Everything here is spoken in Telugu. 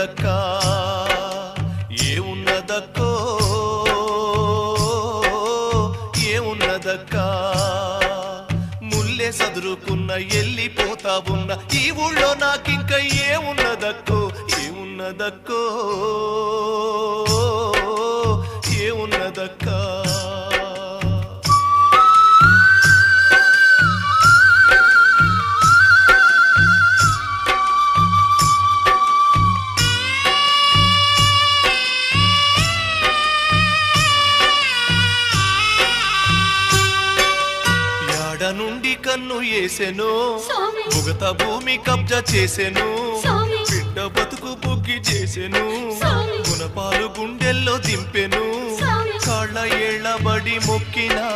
ఏమున్నదక్కా ఏమున్నదక్కో ఏమున్నదక్కా ముల్లే సదురుకున్న ఎల్లిపోతా ఉన్న ఈ ఊళ్ళో నాకింక ఏమున్నదక్కో ఏమున్నదక్కో ఏమున్నదక్కా నుండి కన్ను ఏసెను ముగత భూమి కబ్జా చేసెను బిడ్డ బతుకు బుగ్గి చేసెను గుణపాలు గుండెల్లో దింపెను కాళ్ళ ఏళ్ల బడి మొక్కినా